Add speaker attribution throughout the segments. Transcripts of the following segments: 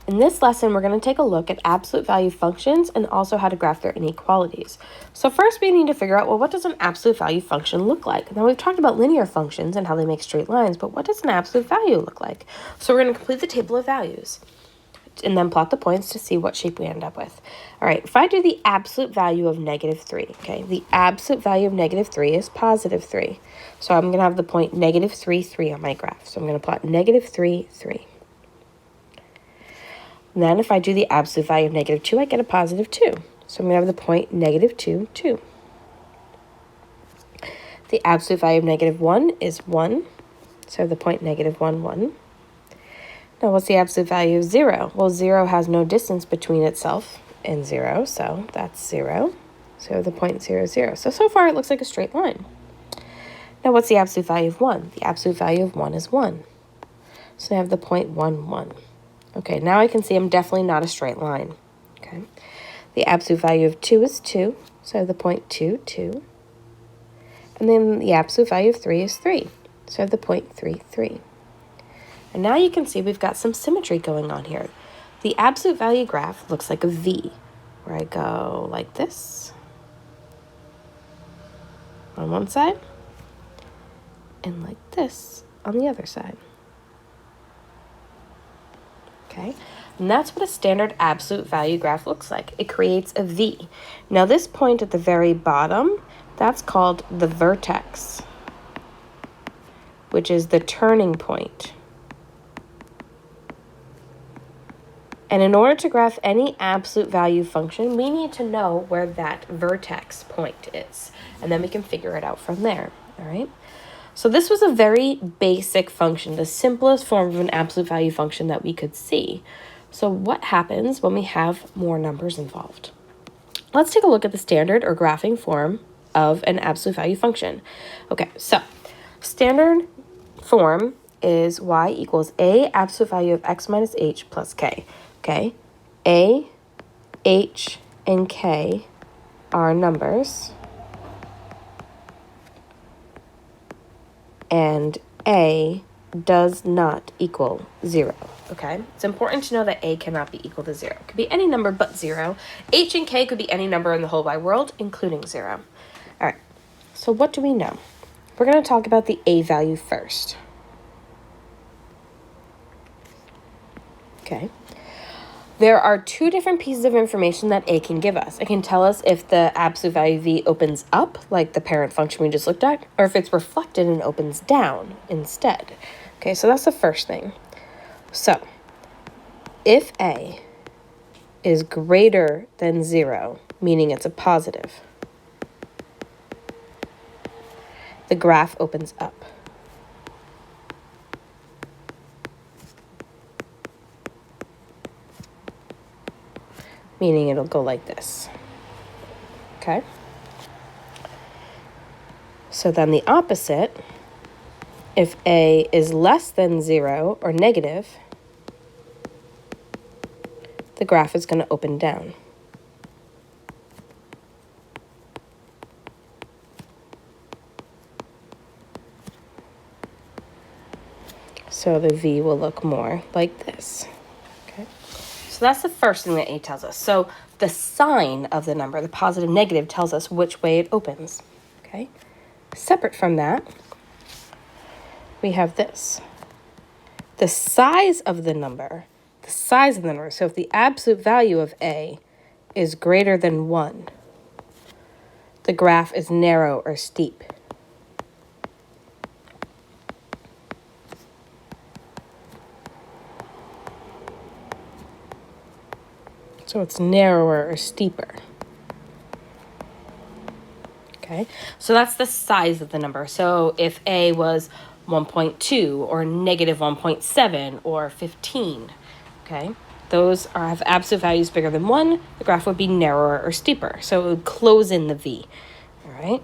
Speaker 1: In this lesson, we're going to take a look at absolute value functions and also how to graph their inequalities. So first we need to figure out, well, what does an absolute value function look like? Now we've talked about linear functions and how they make straight lines, but what does an absolute value look like? So we're going to complete the table of values and then plot the points to see what shape we end up with. All right, if I do the absolute value of -3, okay, the absolute value of -3 is +3. So I'm going to have the point -3, 3 on my graph. So I'm going to plot -3, 3. And then if I do the absolute value of -2, I get a +2. So I'm going to have the point -2, 2. The absolute value of -1 is 1. So I have the point -1, 1. Now what's the absolute value of 0? Well, 0 has no distance between itself and 0, so that's 0. So the point 0, 0. So far it looks like a straight line. Now what's the absolute value of 1? The absolute value of 1 is 1. So I have the point 1, 1. Okay, now I can see I'm definitely not a straight line. Okay, the absolute value of 2 is 2, so I have the point 2, 2. And then the absolute value of 3 is 3, so I have the point 3, 3. And now you can see we've got some symmetry going on here. The absolute value graph looks like a V, where I go like this on one side and like this on the other side. Okay, and that's what a standard absolute value graph looks like. It creates a V. Now this point at the very bottom, that's called the vertex, which is the turning point. And in order to graph any absolute value function, we need to know where that vertex point is, and then we can figure it out from there, all right? So this was a very basic function, the simplest form of an absolute value function that we could see. So what happens when we have more numbers involved? Let's take a look at the standard or graphing form of an absolute value function. Okay, so standard form is y equals a absolute value of x minus h plus k. Okay, a, h, and k are numbers, and a does not equal 0, okay? It's important to know that a cannot be equal to 0. It could be any number but 0. H and k could be any number in the whole wide world, including 0. All right, so what do we know? We're going to talk about the a value first. Okay. There are two different pieces of information that a can give us. It can tell us if the absolute value v opens up, like the parent function we just looked at, or if it's reflected and opens down instead. Okay, so that's the first thing. So, if a is greater than 0, meaning it's a positive, the graph opens up. Meaning it'll go like this. Okay? So then the opposite, if a is less than 0 or negative, the graph is going to open down. So the V will look more like this. Okay. So that's the first thing that A tells us. So the sign of the number, the positive, negative, tells us which way it opens. Okay. Separate from that, we have this. The size of the number. The size of the number. So if the absolute value of A is greater than 1, the graph is narrow or steep. So it's narrower or steeper. Okay, so that's the size of the number. So if A was 1.2 or negative 1.7 or 15, okay, those have absolute values bigger than 1, the graph would be narrower or steeper. So it would close in the V, all right?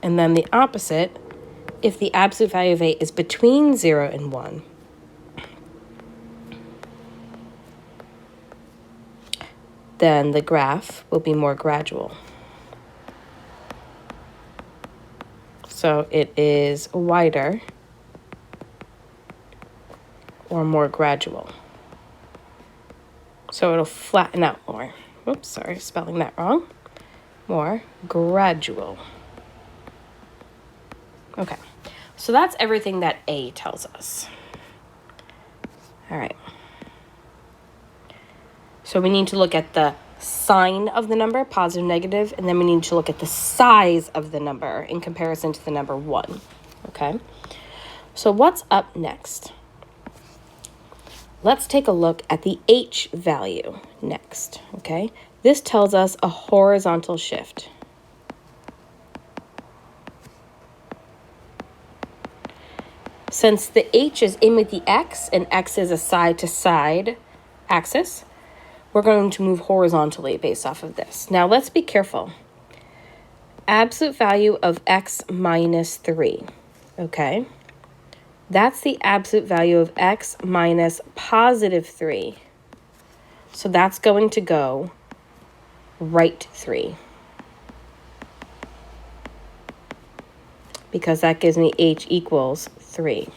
Speaker 1: And then the opposite, if the absolute value of A is between 0 and 1, then the graph will be more gradual. So it is wider or more gradual. So it'll flatten out more. Oops, sorry, spelling that wrong. More gradual. Okay, so that's everything that A tells us. All right. So we need to look at the sign of the number, positive, negative, and then we need to look at the size of the number in comparison to the number 1. Okay, so what's up next? Let's take a look at the H value next, okay? This tells us a horizontal shift. Since the H is in with the X and X is a side-to-side axis, we're going to move horizontally based off of this. Now let's be careful. Absolute value of X minus 3, okay? That's the absolute value of X minus positive 3. So that's going to go right 3. Because that gives me H equals 3.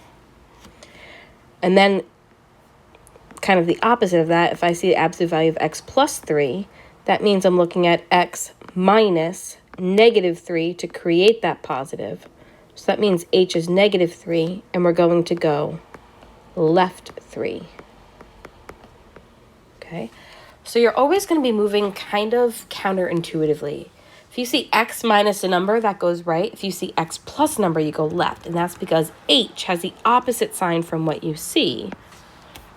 Speaker 1: And then kind of the opposite of that, if I see the absolute value of X plus 3, that means I'm looking at X minus negative 3 to create that positive. So that means H is negative 3, and we're going to go left 3. Okay, so you're always going to be moving kind of counterintuitively. If you see X minus a number, that goes right. If you see X plus a number, you go left, and that's because H has the opposite sign from what you see.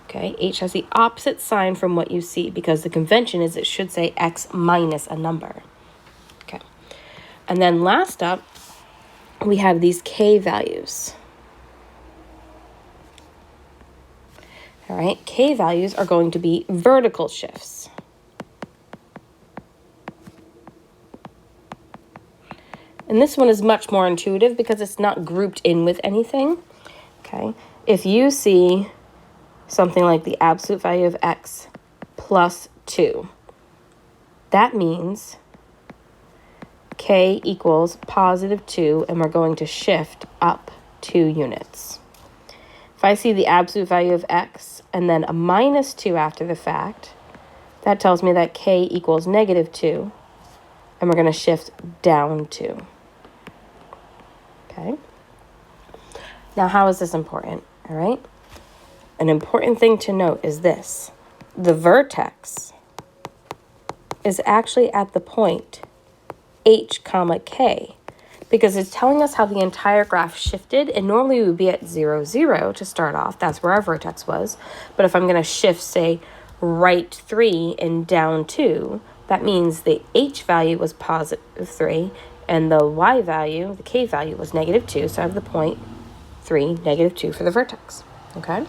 Speaker 1: Okay, H has the opposite sign from what you see because the convention is it should say X minus a number. Okay, and then last up, we have these K values. All right, K values are going to be vertical shifts. And this one is much more intuitive because it's not grouped in with anything. Okay, if you see something like the absolute value of X plus 2, that means K equals positive 2, and we're going to shift up 2 units. If I see the absolute value of X and then a minus 2 after the fact, that tells me that K equals negative 2, and we're going to shift down 2. Okay. Now, how is this important? All right. An important thing to note is this. The vertex is actually at the point H comma K, because it's telling us how the entire graph shifted, and normally we would be at 0, 0 to start off. That's where our vertex was. But if I'm going to shift, say, right 3 and down 2, that means the H value was positive 3, and the Y value, the K value, was negative 2. So I have the point 3, negative 2 for the vertex. Okay?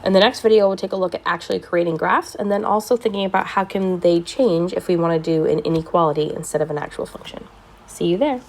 Speaker 1: In the next video, we'll take a look at actually creating graphs and then also thinking about how can they change if we want to do an inequality instead of an actual function. See you there.